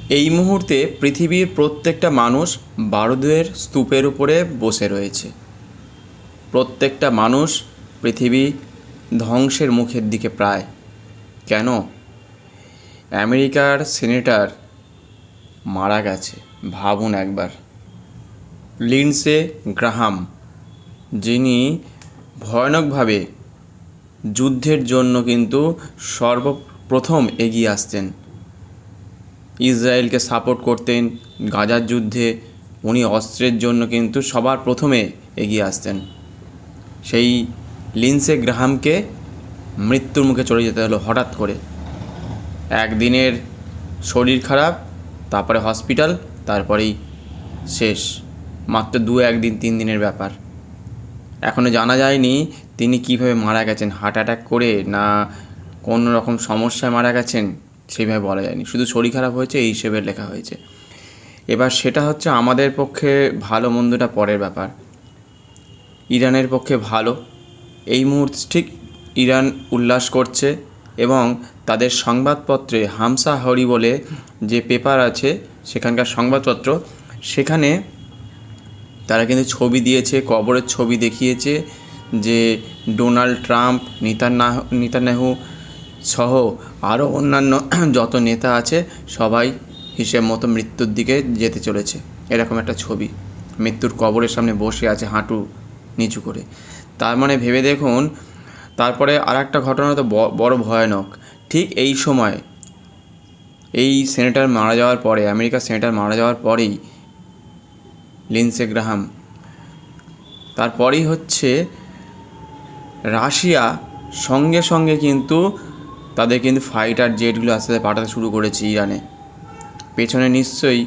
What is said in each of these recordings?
এই মুহূর্তে পৃথিবীর প্রত্যেকটা মানুষ বারুদের স্তূপের উপরে বসে রয়েছে। প্রত্যেকটা মানুষ পৃথিবী ধ্বংসের মুখের দিকে প্রায়। কেন? আমেরিকার সিনেটর মারা গেছে। ভাবুন একবার, লিন্ডসে গ্রাহাম, যিনি ভয়ানকভাবে যুদ্ধের জন্য কিন্তু সর্বপ্রথম এগিয়ে আসতেন, ইসরায়েলকে সাপোর্ট করতেন গাজার যুদ্ধে। উনি অস্ত্রের জন্য কিন্তু সবার প্রথমে এগিয়ে আসতেন। সেই লিন্ডসে গ্রাহামকে মৃত্যুর মুখে চলে যেতে হলো হঠাৎ করে। একদিনের শরীর খারাপ, তারপরে হসপিটাল, তারপরেই শেষ। মাত্র 2-1 দিন 3 দিনের ব্যাপার। এখনও জানা যায়নি তিনি কিভাবে মারা গেছেন, হার্ট অ্যাটাক করে না কোনো রকম সমস্যায় মারা গেছেন, সেইভাবে বলা যায়নি। শুধু শরীর খারাপ হয়েছে এই হিসেবে লেখা হয়েছে। এবার সেটা হচ্ছে আমাদের পক্ষে ভালো মন্দটা পরের ব্যাপার। ইরানের পক্ষে ভালো, এই মুহূর্তে ঠিক ইরান উল্লাস করছে এবং তাদের সংবাদপত্রে হামসা হরি বলে যে পেপার আছে সেখানকার সংবাদপত্র, সেখানে তারা কিন্তু ছবি দিয়েছে, কবরের ছবি দেখিয়েছে যে ডোনাল্ড ট্রাম্প, নেতানিয়াহু সহ আরও অন্যান্য যত নেতা আছে সবাই হিসেব মতো মৃত্যুর দিকে যেতে চলেছে। এরকম একটা ছবি, মৃত্যুর কবরের সামনে বসে আছে হাঁটু নিচু করে। তার মানে ভেবে দেখুন। তারপরে আর একটা ঘটনা তো বড় ভয়ানক। ঠিক এই সময় এই সেনেটর মারা যাওয়ার পরে, আমেরিকার সেনেটর মারা যাওয়ার পরেই লিন্ডসে গ্রাহাম, তারপরেই হচ্ছে রাশিয়া সঙ্গে সঙ্গে কিন্তু তাদের কিন্তু ফাইটার জেটগুলো আস্তে আস্তে পাঠাতে শুরু করেছে ইরানে। পেছনে নিশ্চয়ই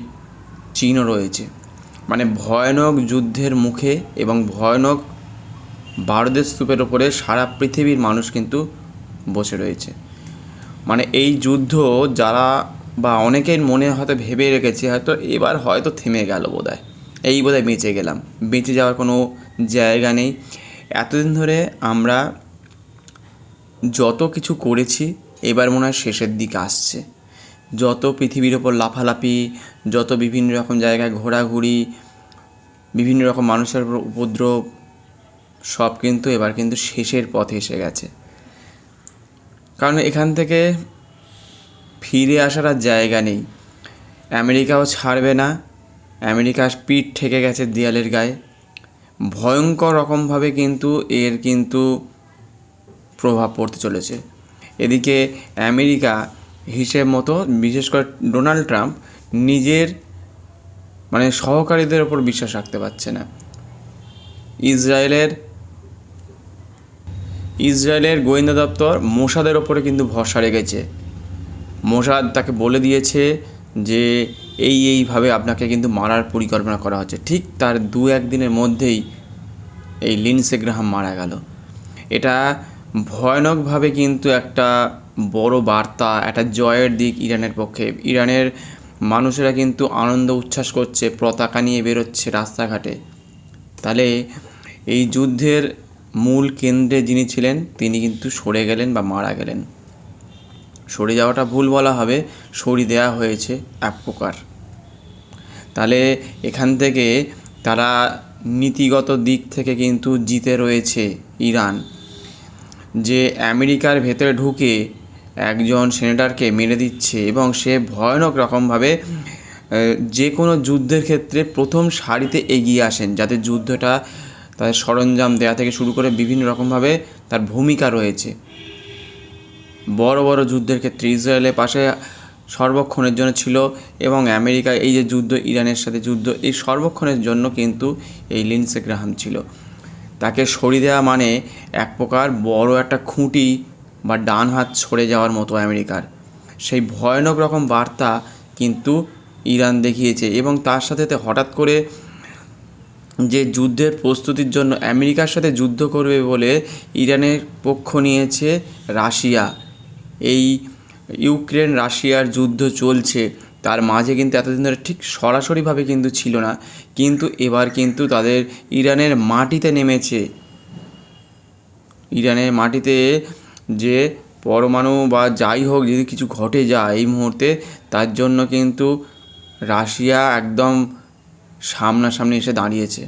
চীনও রয়েছে। মানে ভয়ানক যুদ্ধের মুখে এবং ভয়ানক বারুদের স্তূপের ওপরে সারা পৃথিবীর মানুষ কিন্তু বসে রয়েছে। মানে এই যুদ্ধ যারা বা অনেকের মনে হয়তো ভেবে রেখেছে হয়তো এবার হয়তো থেমে গেল বোধহয়, এই বোধহয় বেঁচে গেলাম, বেঁচে যাওয়ার কোনো জায়গা নেই। এতদিন ধরে আমরা যত কিছু করেছি এবার মনে হয় শেষের দিকে আসছে। যত পৃথিবীর ওপর লাফালাফি, যত বিভিন্ন রকম জায়গায় ঘোরাঘুরি, বিভিন্ন রকম মানুষের উপর উপদ্রব, সব কিন্তু এবার কিন্তু শেষের পথে এসে গেছে। কারণ এখান থেকে ফিরে আসার আর জায়গা নেই। আমেরিকাও ছাড়বে না। আমেরিকা পিঠ ঠেকে গেছে দেয়ালের গায়ে। ভয়ঙ্কর রকমভাবে কিন্তু এর কিন্তু প্রভাব পড়তে চলেছে। এদিকে আমেরিকা হিসেব মতো, বিশেষ করে ডোনাল্ড ট্রাম্প নিজের মানে সহকারীদের ওপর বিশ্বাস রাখতে পারছে না। ইসরায়েলের গোয়েন্দা দপ্তর মোসাদের ওপরে কিন্তু ভরসা রেখেছে। মোসাদ তাকে বলে দিয়েছে যে এইভাবে আপনাকে কিন্তু মারার পরিকল্পনা করা হচ্ছে। ঠিক তার 2-1 দিনের মধ্যেই এই লিন্ডসে গ্রাহাম মারা গেল। এটা ভয়ানকভাবে কিন্তু একটা বড় বার্তা, একটা জয়ের দিক ইরানের পক্ষে। ইরানের মানুষেরা কিন্তু আনন্দ উচ্ছ্বাস করছে, পতাকা নিয়ে বেরোচ্ছে রাস্তাঘাটে। তাহলে এই যুদ্ধের মূল কেন্দ্রে যিনি ছিলেন তিনি কিন্তু সরে গেলেন বা মারা গেলেন। সরে যাওয়াটা ভুল বলা হবে, সরিয়ে দেওয়া হয়েছে এক প্রকার। তাহলে এখান থেকে তারা নীতিগত দিক থেকে কিন্তু জিতে রয়েছে ইরান। যে আমেরিকার ভেতরে ঢুকে একজন সেনেটরকে মেরে দিচ্ছে এবং সে ভয়ানক রকমভাবে যে কোনো যুদ্ধের ক্ষেত্রে প্রথম সারিতে এগিয়ে আসেন, যাতে যুদ্ধটা তাদের সরঞ্জাম দেওয়া থেকে শুরু করে বিভিন্ন রকমভাবে তার ভূমিকা রয়েছে। বড় বড় যুদ্ধের ক্ষেত্রে ইসরায়েলের পাশে সর্বক্ষণের জন্য ছিল এবং আমেরিকা এই যে যুদ্ধ, ইরানের সাথে যুদ্ধ, এই সর্বক্ষণের জন্য কিন্তু এই লিন্ডসে গ্রাহাম ছিল। তাকে সরিয়ে দেওয়া মানে এক প্রকার বড় একটা খুঁটি বা ডান হাত সরে যাওয়ার মতো আমেরিকার। সেই ভয়ানক রকম বার্তা কিন্তু ইরান দেখিয়েছে এবং তার সাথে হঠাৎ করে যে যুদ্ধের প্রস্তুতির জন্য আমেরিকার সাথে যুদ্ধ করবে বলে ইরানের পক্ষ নিয়েছে রাশিয়া। এই ইউক্রেন রাশিয়ার যুদ্ধ চলছে, তার মাঝে কিন্তু এতদিন ধরে ঠিক সরাসরিভাবে কিন্তু ছিল না, কিন্তু এবার কিন্তু তাদের ইরানের মাটিতে নেমেছে। ইরানের মাটিতে যে পরমাণু বা যাই হোক যদি কিছু ঘটে যায় এই মুহূর্তে, তার জন্য কিন্তু রাশিয়া একদম সামনাসামনি এসে দাঁড়িয়েছে,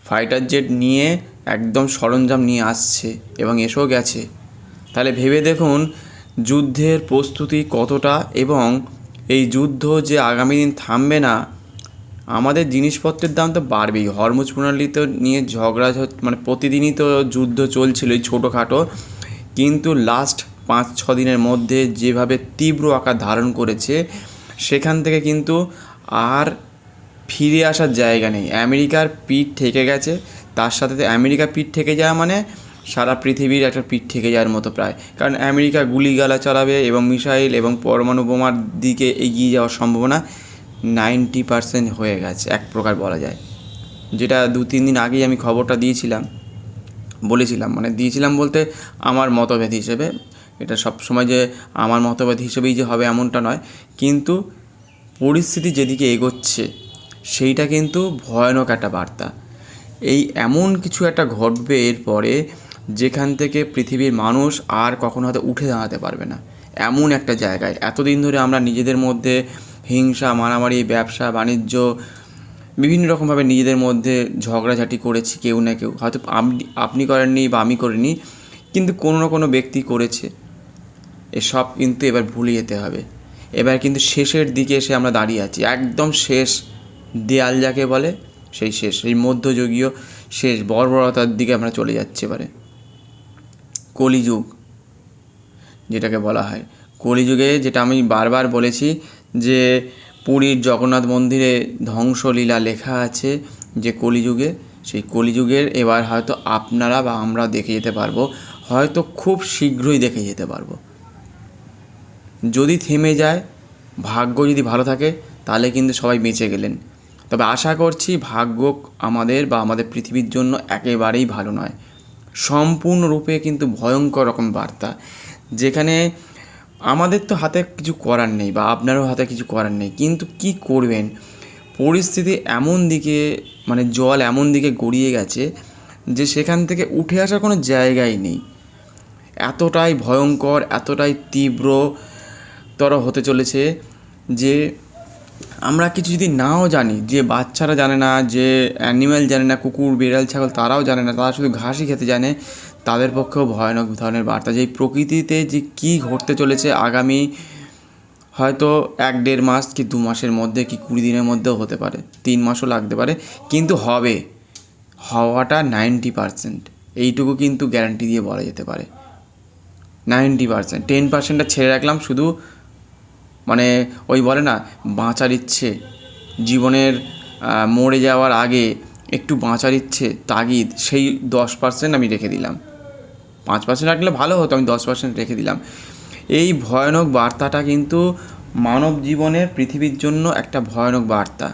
ফাইটার জেট নিয়ে একদম সরঞ্জাম নিয়ে আসছে এবং এসেও গেছে। তাহলে ভেবে দেখুন যুদ্ধের প্রস্তুতি কতটা, এবং এই যুদ্ধ যে আগামী দিন থামবে না, আমাদের জিনিসপত্রের দাম তো বাড়বেই। হরমুজ প্রণালী তো নিয়ে ঝগড়া মানে প্রতিদিনই তো যুদ্ধ চলছিল এই ছোটোখাটো, কিন্তু লাস্ট 5-6 দিনের মধ্যে যেভাবে তীব্র আকার ধারণ করেছে, সেখান থেকে কিন্তু আর ফিরে আসার জায়গা নেই। আমেরিকার পিঠ ঠেকে গেছে, তার সাথে আমেরিকা পিঠ ঠেকে যাওয়া মানে সারা পৃথিবীর একটা পিঠ ঠেকে যাওয়ার মতো প্রায়, কারণ আমেরিকা গুলিগালা চালাবে এবং মিসাইল এবং পরমাণু বোমার দিকে এগিয়ে যাওয়ার সম্ভাবনা 90% হয়ে গেছে এক প্রকার বলা যায়। যেটা 2-3 দিন আগেই আমি খবরটা দিয়েছিলাম বলতে আমার মতভেদ হিসেবে, এটা সব সময় যে আমার মতভেদ হিসেবেই যে হবে এমনটা নয়, কিন্তু পরিস্থিতি যেদিকে এগোচ্ছে সেইটা কিন্তু ভয়ানক একটা বার্তা। এই এমন কিছু একটা ঘটবে এরপরে যেখান থেকে পৃথিবীর মানুষ আর কখনো হয়তো উঠে দাঁড়াতে পারবে না, এমন একটা জায়গায়। এতদিন ধরে আমরা নিজেদের মধ্যে হিংসা, মারামারি, ব্যবসা বাণিজ্য বিভিন্ন রকমভাবে নিজেদের মধ্যে ঝগড়াঝাটি করেছি, কেউ না কেউ, হয়তো আপনি করেননি বা আমি করিনি, কিন্তু কোনো না কোনো ব্যক্তি করেছে। এসব কিন্তু এবার ভুলে যেতে হবে। এবার কিন্তু শেষের দিকে এসে আমরা দাঁড়িয়ে আছি, একদম শেষ দেয়াল যাকে বলে সেই শেষ, এই মধ্যযুগীয় শেষ বর্বরতার দিকে আমরা চলে যাচ্ছি। এবারে কলিযুগ যেটাকে বলা হয়, কলিযুগে যেটা আমি বারবার বলেছি যে পুরীর জগন্নাথ মন্দিরে ধ্বংসলীলা লেখা আছে যে কলিযুগে, সেই কলিযুগের এবার হয়তো আপনারা বা আমরা দেখে যেতে পারবো, হয়তো খুব শীঘ্রই দেখে যেতে পারবো। যদি থেমে যায়, ভাগ্য যদি ভালো থাকে, তাহলে কিন্তু সবাই বেঁচে গেলেন। তবে আশা করছি ভাগ্য আমাদের বা আমাদের পৃথিবীর জন্য একেবারেই ভালো নয়, সম্পূর্ণরূপে কিন্তু ভয়ঙ্কর রকম বার্তা, যেখানে আমাদের তো হাতে কিছু করার নেই বা আপনারও হাতে কিছু করার নেই, কিন্তু কি করবেন, পরিস্থিতি এমন দিকে মানে জল এমন দিকে গড়িয়ে গেছে যে সেখান থেকে উঠে আসার কোনো জায়গাই নেই। এতটাই ভয়ঙ্কর, এতটাই তীব্রতর হতে চলেছে যে আমরা কিছু যদি নাও জানি, যে বাচ্চারা জানে না, যে অ্যানিম্যাল জানে না, কুকুর বিড়াল ছাগল তারাও জানে না, তারা শুধু ঘাসই খেতে জানে, তাদের পক্ষেও ভয়ানক ধরনের বার্তা যে প্রকৃতিতে যে কী ঘটতে চলেছে আগামী হয়তো 1-1.5 মাস কি 2 মাসের মধ্যে কি 20 দিনের মধ্যেও হতে পারে, 3 মাসও লাগতে পারে, কিন্তু হওয়াটা 90%, এইটুকু কিন্তু গ্যারান্টি দিয়ে বলা যেতে পারে। 90%, 10%টা ছেড়ে রাখলাম শুধু মানে ওই বলে না বাঁচার ইচ্ছে, জীবনের মরে যাওয়ার আগে একটু বাঁচার ইচ্ছে তাগিদ, সেই 10% আমি রেখে দিলাম। 5% রাখলে ভালো হতো, আমি 10% রেখে দিলাম। এই ভয়ানক বার্তাটা কিন্তু মানব জীবনের, পৃথিবীর জন্য একটা ভয়ানক বার্তা।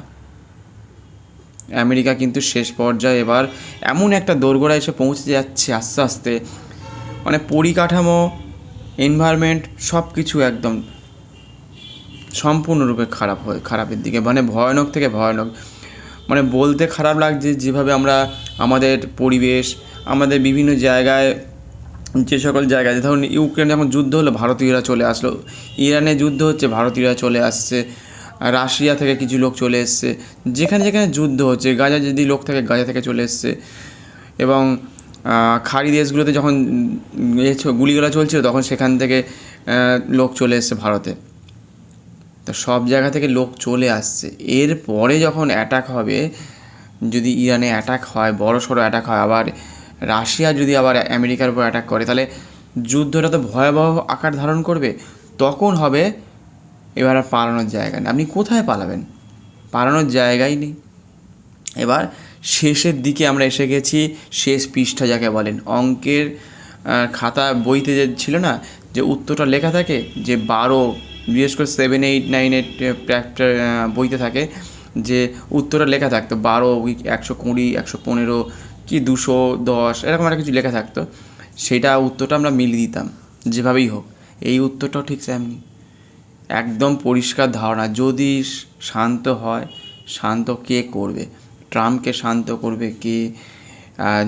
আমেরিকা কিন্তু শেষ পর্যায়ে এবার এমন একটা দোরগোড়ায় এসে পৌঁছে যাচ্ছে আস্তে আস্তে, মানে পরিকাঠামো, এনভায়রনমেন্ট সব কিছু একদম সম্পূর্ণরূপে খারাপের দিকে, মানে ভয়ানক থেকে ভয়ানক। মানে বলতে খারাপ লাগছে যেভাবে আমরা আমাদের পরিবেশ, আমাদের বিভিন্ন জায়গায়, যে সকল জায়গায়, ধরুন ইউক্রেনে যখন যুদ্ধ হলো ভারতীয়রা চলে আসলো, ইরানে যুদ্ধ হচ্ছে ভারতীয়রা চলে আসছে, রাশিয়া থেকে কিছু লোক চলে এসছে, যেখানে যেখানে যুদ্ধ হচ্ছে, গাজা যদি লোক থাকে গাজা থেকে চলে এসছে, এবং খাড়ি দেশগুলোতে যখন গুলিগুলো চলছিল তখন সেখান থেকে লোক চলে এসছে ভারতে। তো সব জায়গা থেকে লোক চলে আসছে। এরপরে যখন অ্যাটাক হবে, যদি ইরানে অ্যাটাক হয়, বড় সড়ো অ্যাটাক হয়, আবার রাশিয়া যদি আবার আমেরিকার উপর অ্যাটাক করে, তাহলে যুদ্ধটা তো ভয়াবহ আকার ধারণ করবে। তখন হবে এবার আর পালানোর জায়গা নেই। আপনি কোথায় পালাবেন? পালানোর জায়গাই নেই। এবার শেষের দিকে আমরা এসে গেছি, শেষ পৃষ্ঠা যাকে বলেন। অঙ্কের খাতা বইতে যে ছিল না, যে উত্তরটা লেখা থাকে, যে 12, বিশেষ করে 7, 8, 9, 8 বইতে থাকে, যে উত্তরটা লেখা থাকতো 12, 120, 115 কি 210 এরকম একটা কিছু লেখা থাকতো। সেটা উত্তরটা আমরা মিলিয়ে দিতাম যেভাবেই হোক। এই উত্তরটাও ঠিক তেমনি, একদম পরিষ্কার ধারণা। যদি শান্ত হয়, শান্ত কে করবে? ট্রাম্পকে শান্ত করবে কে?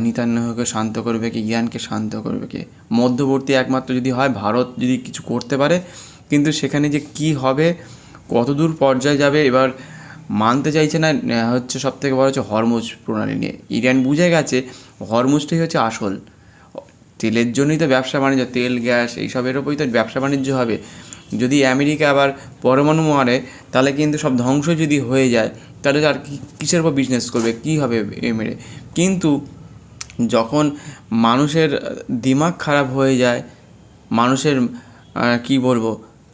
নেতানিয়াহুকে শান্ত করবে কে, ইরানকে শান্ত করবে কে? মধ্যবর্তী একমাত্র যদি হয় ভারত যদি কিছু করতে পারে, কিন্তু সেখানে যে কি হবে, কতদূর পর্যায়ে যাবে এবার মানতে চাইছে না। হচ্ছে সবথেকে বড় হচ্ছে হরমুজ প্রণালী নিয়ে ইরান বুঝে গেছে হরমুজটাই হচ্ছে আসল। তেলের জন্যই তো ব্যবসা বাণিজ্য, তেল গ্যাস এইসবের ওপরই তো ব্যবসা বাণিজ্য হবে। যদি আমেরিকা আবার পরমাণু মারে তাহলে কিন্তু সব ধ্বংস যদি হয়ে যায় তাহলে আর কিসের উপর বিজনেস করবে, কী হবে এ মেরে? কিন্তু যখন মানুষের দিমাগ খারাপ হয়ে যায়, মানুষের কি বলবো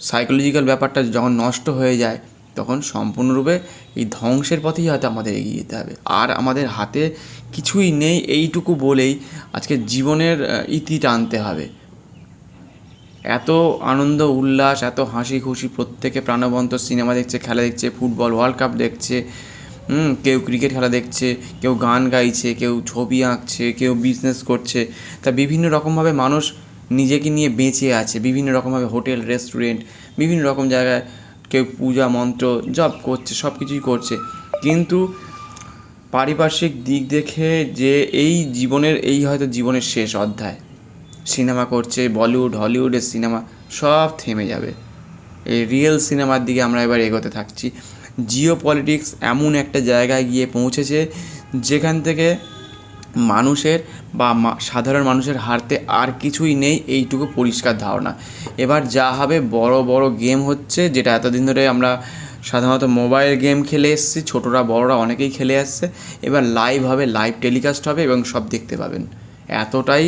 সাইকোলজিক্যাল ব্যাপারটা যখন নষ্ট হয়ে যায়, তখন সম্পূর্ণরূপে এই ধ্বংসের পথেই হয়তো আমাদের এগিয়ে যেতে হবে। আর আমাদের হাতে কিছুই নেই, এইটুকু বলেই আজকে জীবনের ইতি টানতে হবে। এত আনন্দ উল্লাস, এত হাসি খুশি, প্রত্যেকে প্রাণবন্ত সিনেমা দেখছে, খেলা দেখছে, ফুটবল ওয়ার্ল্ড কাপ দেখছে, কেউ ক্রিকেট খেলা দেখছে, কেউ গান গাইছে, কেউ ছবি আঁকছে, কেউ বিজনেস করছে। তা বিভিন্ন রকমভাবে মানুষ নিজেকে নিয়ে বেঁচে আছে, বিভিন্ন রকমভাবে হোটেল রেস্টুরেন্ট বিভিন্ন রকম জায়গায় কেউ পূজা মন্ত্র জপ করছে, সব কিছুই করছে। কিন্তু পারিপার্শ্বিক দিক দেখে যে এই জীবনের এই হয়তো জীবনের শেষ অধ্যায়, সিনেমা করছে বলিউড হলিউডের সিনেমা সব থেমে যাবে। এই রিয়েল সিনেমার দিকে আমরা এবার এগোতে থাকছি। জিও পলিটিক্স এমন একটা জায়গায় গিয়ে পৌঁছেছে যেখান থেকে মানুষের বা সাধারণ মানুষের হাতে আর কিছুই নেই, এইটুকু পরিষ্কার ধারণা। এবার যা হবে বড় বড় গেম হচ্ছে, যেটা এতদিন ধরে আমরা সাধারণত মোবাইল গেম খেলে এসেছি, ছোটরা বড়রা অনেকেই খেলে আসছে। এবার লাইভ হবে, লাইভ টেলিকাস্ট হবে এবং সব দেখতে পাবেন। এতটাই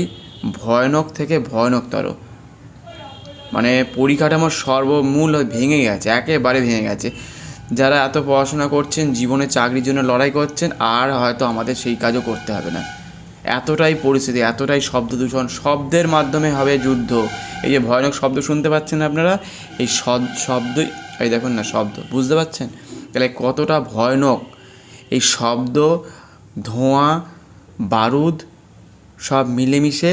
ভয়ানক থেকে ভয়ানকতর, মানে পরিকাঠামোর সর্বমূল ভেঙে গেছে, একেবারে ভেঙে গেছে। যারা এত পড়াশোনা করছেন, জীবনে চাকরির জন্য লড়াই করছেন, আর হয়তো আমাদের সেই কাজও করতে হবে না। এতটাই পরিস্থিতি, এতটাই শব্দ দূষণ, শব্দের মাধ্যমে হবে যুদ্ধ। এই যে ভয়ানক শব্দ শুনতে পাচ্ছেন আপনারা, এই শব্দই, এই দেখুন না শব্দ, বুঝতে পারছেন তাহলে কতটা ভয়ানক এই শব্দ, ধোঁয়া, বারুদ সব মিলেমিশে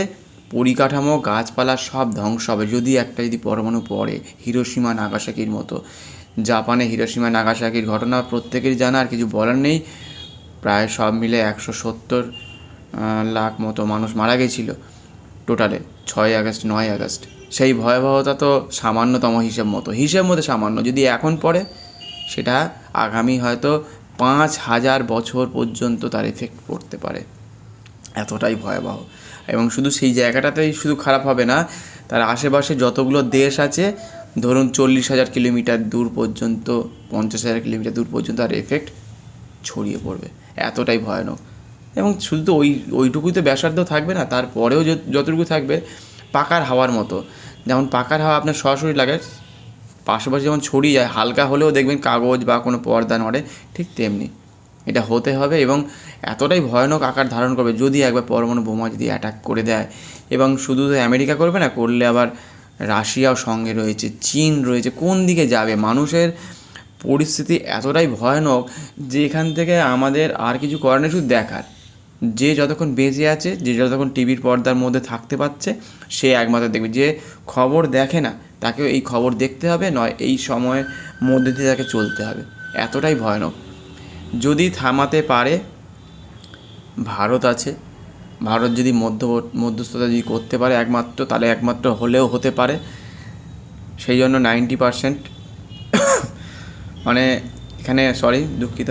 পরিকাঠামো, গাছপালা সব ধ্বংস হবে যদি পরমাণু পড়ে। হিরোশিমা নাগাসাকির মতো। জাপানে হিরোশিমা নাগাসাকির ঘটনা প্রত্যেকেরই জানা, আর কিছু বলার নেই। প্রায় সব মিলে 170 লাখ মতো মানুষ মারা গেছিল টোটালে 6 আগস্ট 9 আগস্ট। সেই ভয়াবহতা তো সামান্যতম হিসেব মতো সামান্য। যদি এখন পড়ে সেটা আগামী হয়তো 5000 বছর পর্যন্ত তার এফেক্ট পড়তে পারে, এতটাই ভয়াবহ। এবং শুধু সেই জায়গাটাতেই শুধু খারাপ হবে না, তার আশেপাশে যতগুলো দেশ আছে, ধরুন 40,000 কিলোমিটার দূর পর্যন্ত, 50,000 কিলোমিটার দূর পর্যন্ত তার এফেক্ট ছড়িয়ে পড়বে, এতটাই ভয়ানক। এবং শুধু তো ওইটুকুই তো ব্যাসার্ধ থাকবে না, তারপরেও যতটুকু থাকবে পাকার হাওয়ার মতো। যেমন পাকার হাওয়া আপনার সরাসরি লাগে, পাশাপাশি যেমন ছড়িয়ে যায়, হালকা হলেও দেখবেন কাগজ বা কোনো পর্দা নড়ে, ঠিক তেমনি এটা হতে হবে। এবং এতটাই ভয়ানক আকার ধারণ করবে যদি একবার পরমাণু বোমা যদি অ্যাটাক করে দেয়। এবং শুধু আমেরিকা করবে না, করলে আবার রাশিয়াও সঙ্গে রয়েছে, চীন রয়েছে। কোন দিকে যাবে মানুষের পরিস্থিতি এতটাই ভয়ানক যে এখান থেকে আমাদের আর কিছু করার নেই, শুধু দেখার। যে যতক্ষণ বেঁচে আছে, যে যতক্ষণ টিভির পর্দার মধ্যে থাকতে পারছে, সে একমাত্র দেখবে। যে খবর দেখে না তাকেও এই খবর দেখতে হবে, নয় এই সময়ের মধ্যে দিয়ে তাকে চলতে হবে। এতটাই ভয়ানক। যদি থামাতে পারে ভারত আছে, ভারত যদি মধ্যস্থতা যদি করতে পারে একমাত্র, তাহলে একমাত্র হলেও হতে পারে। সেই জন্য 90% মানে এখানে দুঃখিত,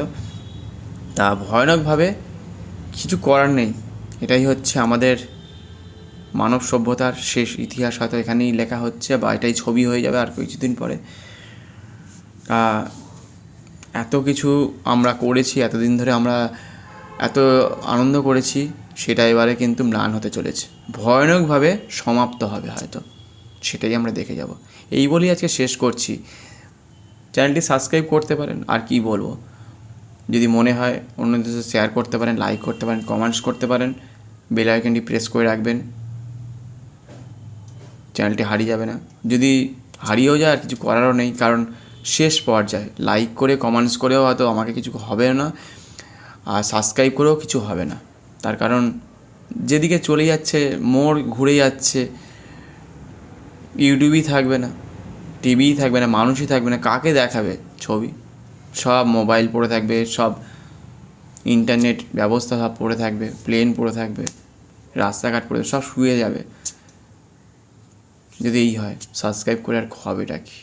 তা ভয়ানকভাবে কিছু করার নেই। এটাই হচ্ছে আমাদের মানব সভ্যতার শেষ ইতিহাস, হয়তো এখানেই লেখা হচ্ছে বা এটাই ছবি হয়ে যাবে আর কিছুদিন পরে। এত কিছু আমরা করেছি, এতদিন ধরে আমরা এত আনন্দ করেছি, সেটা এবারে কিন্তু ম্লান হতে চলেছে, ভয়ানকভাবে সমাপ্ত হবে হয়তো, সেটাই আমরা দেখে যাব। এই বলেই আজকে শেষ করছি। চ্যানেলটি সাবস্ক্রাইব করতে পারেন, আর কি বলবো, যদি মনে হয় অন্যদের সাথে শেয়ার করতে পারেন, লাইক করতে পারেন, কমেন্টস করতে পারেন, বেল আইকনটি প্রেস করে রাখবেন, চ্যানেলটি হারিয়ে যাবে না। যদি হারিয়েও যায় আর কিছু করারও নেই, কারণ শেষ পর্যায়ে লাইক করে কমেন্টস করেও হয়তো আমাকে কিছু হবে না, আর সাবস্ক্রাইব করেও কিছু হবে না। তার কারণ যেদিকে চলে যাচ্ছে, মোড় ঘুরে যাচ্ছে, ইউটিউবই থাকবে না, টিভিই থাকবে না, মানুষই থাকবে না, কাকে দেখাবে ছবি? সব মোবাইল পড়ে থাকবে, সব ইন্টারনেট ব্যবস্থা সব পড়ে থাকবে, প্লেন পড়ে থাকবে, রাস্তাঘাট পড়ে সব শুয়ে যাবে। যদি এই হয়, সাবস্ক্রাইব করে আর হবেটা কি?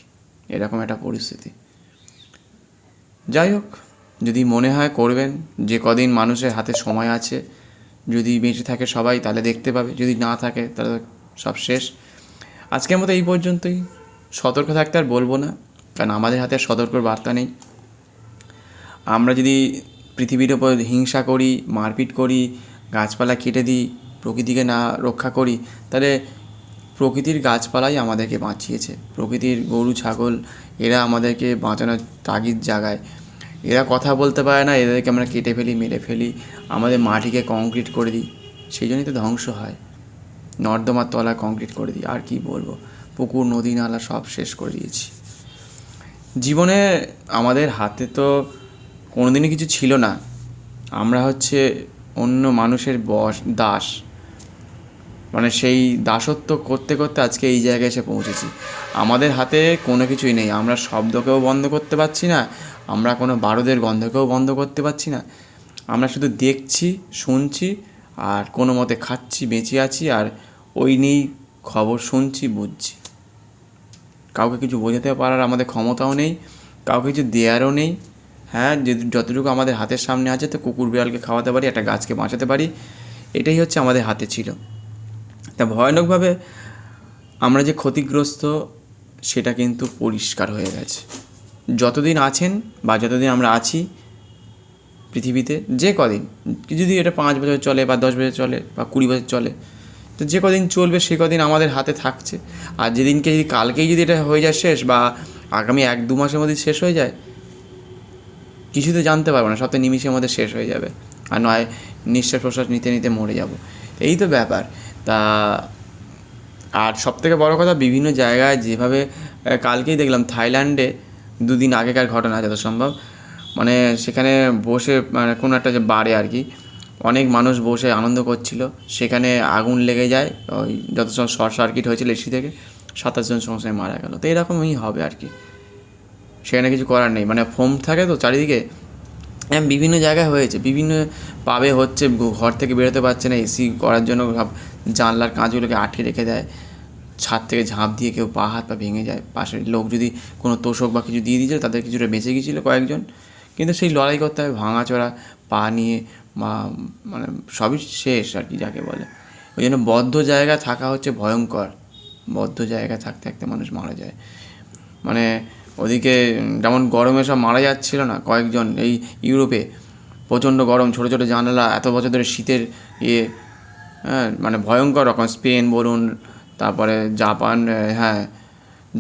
এরকম একটা পরিস্থিতি। যাই হোক, যদি মনে হয় করবেন, যে কদিন মানুষের হাতে সময় আছে, যদি বেঁচে থাকে সবাই তাহলে দেখতে পাবে, যদি না থাকে তাহলে সব শেষ। আজকের মতো এই পর্যন্তই। সতর্ক থাকতে আর বলবো না, কারণ আমাদের হাতে সতর্কর বার্তা নেই। আমরা যদি পৃথিবীর ওপর হিংসা করি, মারপিট করি, গাছপালা কেটে দিই, প্রকৃতিকে না রক্ষা করি, তাহলে প্রকৃতির গাছপালাই আমাদেরকে বাঁচিয়েছে। প্রকৃতির গরু ছাগল এরা আমাদেরকে বাঁচানোর তাগিদ জাগায়। এরা কথা বলতে পারে না, এদেরকে আমরা কেটে ফেলি, মেরে ফেলি, আমাদের মাটিকে কংক্রিট করে দিই, সেই জন্যই তো ধ্বংস হয়। নর্দমার তলায় কংক্রিট করে দিই, আর কি বলবো, পুকুর নদী নালা সব শেষ করে দিয়েছি। জীবনে আমাদের হাতে তো কোনোদিনই কিছু ছিল না, আমরা হচ্ছে অন্য মানুষের দাস। মানে সেই দাসত্ব করতে করতে আজকে এই জায়গায় এসে পৌঁছেছি। আমাদের হাতে কোনো কিছুই নেই, আমরা শব্দকেও বন্ধ করতে পারছি না, আমরা কোনো বারুদের গন্ধকেও বন্ধ করতে পারছি না। আমরা শুধু দেখছি, শুনছি, আর কোনো মতে খাচ্ছি, বেঁচে আছি, আর ওই নিয়েই খবর শুনছি, বুঝছি। কাউকে কিছু বোঝাতে পারার আমাদের ক্ষমতাও নেই, কাউকে কিছু দেয়ারও নেই। হ্যাঁ, যতটুকু আমাদের হাতের সামনে আছে, তো কুকুর বিড়ালকে খাওয়াতে পারি, একটা গাছকে বাঁচাতে পারি, এটাই হচ্ছে আমাদের হাতে ছিল। তা ভয়ানকভাবে আমরা যে ক্ষতিগ্রস্ত, সেটা কিন্তু পরিষ্কার হয়ে গেছে। যতদিন আছেন বা যতদিন আমরা আছি পৃথিবীতে, যে কদিন, যদি এটা 5 বছর চলে বা 10 বছর চলে বা 20 বছর চলে, তো যে কদিন চলবে সে কদিন আমাদের হাতে থাকছে। আর যেদিনকে যদি কালকেই যদি এটা হয়ে যায় শেষ, বা আগামী 1-2 মাসের মধ্যে শেষ হয়ে যায়, কিছু তো জানতে পারবো না, সব তো নিমিষের মধ্যে শেষ হয়ে যাবে। আর নয় নিঃশ্বাস প্রশ্বাস নিতে নিতে মরে যাব, এই তো ব্যাপার। তা আর সবথেকে বড় কথা, বিভিন্ন জায়গায় যেভাবে, কালকেই দেখলাম থাইল্যান্ডে 2 দিন আগেকার ঘটনা যত সম্ভব, মানে সেখানে বসে, মানে কোনো একটা যে বারে আর কি, অনেক মানুষ বসে আনন্দ করছিল, সেখানে আগুন লেগে যায়। ওই যত সময় শর্ট সার্কিট হয়েছিল এসি থেকে 27 জন সঙ্গে মারা গেল। তো এরকমই হবে আর কি, সেখানে কিছু করার নেই। মানে ফোম থাকে তো চারিদিকে, বিভিন্ন জায়গায় হয়েছে, বিভিন্ন পাবে হচ্ছে, ঘর থেকে বেরোতে পারছে না, এসি করার জন্য সব জানলার কাঁচগুলোকে আটকে রেখে দেয়, ছাদ থেকে ঝাঁপ দিয়ে কেউ পা হাত পা ভেঙে যায়। পাশের লোক যদি কোনো তোষক বা কিছু দিয়ে দিয়েছিল, তাদের কিছুটা বেঁচে গিয়েছিলো কয়েকজন, কিন্তু সেই লড়াই করতে হবে, ভাঙাচোরা পা নিয়ে, বা মানে সবই শেষ আর কি যাকে বলে। ওই জন্য বদ্ধ জায়গা থাকা হচ্ছে ভয়ঙ্কর। বদ্ধ জায়গায় থাকতে থাকতে মানুষ মারা যায়। মানে ওদিকে যেমন গরমে সব মারা যাচ্ছিল না কয়েকজন, এই ইউরোপে প্রচণ্ড গরম, ছোটো ছোটো জানালা, এত বছর ধরে শীতের হ্যাঁ, মানে ভয়ঙ্কর রকম। স্পেন বলুন, তারপরে জাপান, হ্যাঁ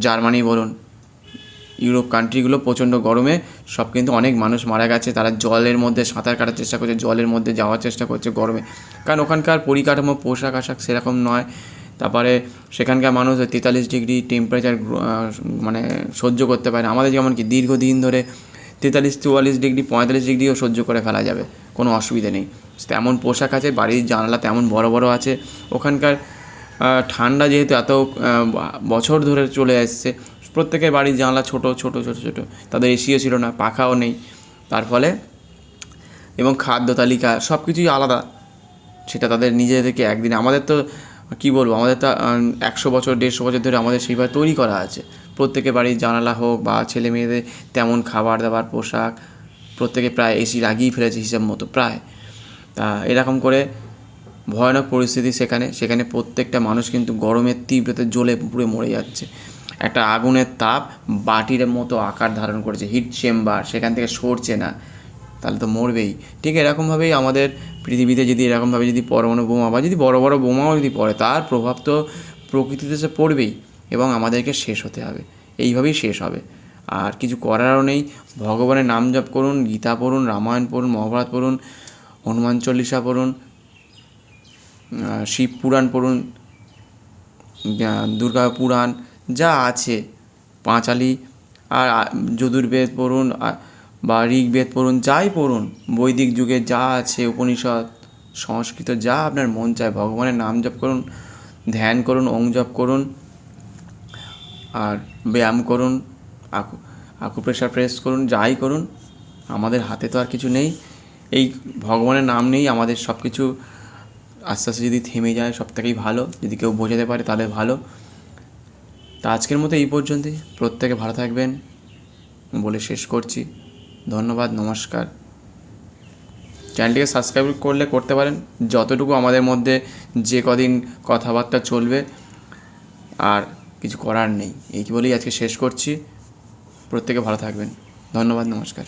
জার্মানি বলুন, ইউরোপ কান্ট্রিগুলো প্রচণ্ড গরমে সব কিন্তু অনেক মানুষ মারা গেছে। তারা জলের মধ্যে সাঁতার কাটার চেষ্টা করছে, জলের মধ্যে যাওয়ার চেষ্টা করছে গরমে, কারণ ওখানকার পরিকাঠামো, পোশাক আশাক সেরকম নয়। তারপরে সেখানকার মানুষ 43 ডিগ্রি টেম্পারেচার মানে সহ্য করতে পারে না। আমাদের যেমন কি দীর্ঘদিন ধরে 43-44 ডিগ্রি 45 ডিগ্রিও সহ্য করে ফেলা যাবে, কোনো অসুবিধে নেই। তেমন পোশাক আছে, বাড়ির জানালা তেমন বড় বড় আছে। ওখানকার ঠান্ডা যেহেতু এত বছর ধরে চলে আসছে, প্রত্যেকের বাড়ির জানলা ছোট ছোট ছোট ছোট, তাদের এসিও ছিল না, পাখাও নেই। তার ফলে এবং খাদ্য তালিকা সব কিছুই আলাদা, সেটা তাদের নিজেদেরকে একদিনে, আমাদের তো কী বলবো, আমাদের তো 100 বছর 150 বছর ধরে আমাদের সেইভাবে তৈরি করা আছে। প্রত্যেকের বাড়ির জানালা হোক বা ছেলে মেয়েদের তেমন খাবার দাবার, পোশাক, প্রত্যেকে প্রায় এসি লাগিয়েই ফেলেছে হিসাব মতো প্রায়। তা এরকম করে ভয়ানক পরিস্থিতি সেখানে প্রত্যেকটা মানুষ কিন্তু গরমের তীব্রতে জ্বলে পুড়ে মরে যাচ্ছে। একটা আগুনের তাপ বাটির মতো আকার ধারণ করেছে, হিট চেম্বার, সেখান থেকে সরছে না, তাহলে তো মরবেই। ঠিক এরকমভাবেই আমাদের পৃথিবীতে যদি এরকমভাবে যদি পরমাণু বোমা বা যদি বড় বড় বোমাও যদি পড়ে, তার প্রভাব তো প্রকৃতিতে সে পড়বেই, এবং আমাদেরকে শেষ হতে হবে, এইভাবেই শেষ হবে। আর কিছু করারও নেই। ভগবানের নাম জপ করুন, গীতা পড়ুন, রামায়ণ পড়ুন, মহাভারত পড়ুন, হনুমান চল্লিশা পড়ুন, শিব পুরাণ পড়ুন, দুর্গা পুরাণ যা আছে, পাঁচালী, আর যজুর্বেদ পড়ুন বা ঋগ্বেদ পড়ুন, যাই পড়ুন, বৈদিক যুগে যা আছে, উপনিষদ, সংস্কৃত, যা আপনার মন চায়, ভগবানের নাম জপ করুন, ধ্যান করুন, ওং জপ করুন, আর ব্যায়াম করুন, আকুপ্রেশার প্রেস করুন, যাই করুন, আমাদের হাতে তো আর কিছু নেই। এই ভগবানের নাম নেই আমাদের সব কিছু আস্তে আস্তে যদি থেমে যায় সব থেকেই ভালো, যদি কেউ বোঝাতে পারে তাহলে ভালো। তা আজকের মতো এই পর্যন্তই, প্রত্যেকে ভালো থাকবেন বলে শেষ করছি। ধন্যবাদ, নমস্কার। চ্যানেলটিকে সাবস্ক্রাইব করলে করতে পারেন, যতটুকু আমাদের মধ্যে যে কদিন কথাবার্তা চলবে, আর কিছু করার নেই। এই বলেই আজকে শেষ করছি। প্রত্যেকে ভালো থাকবেন। ধন্যবাদ, নমস্কার।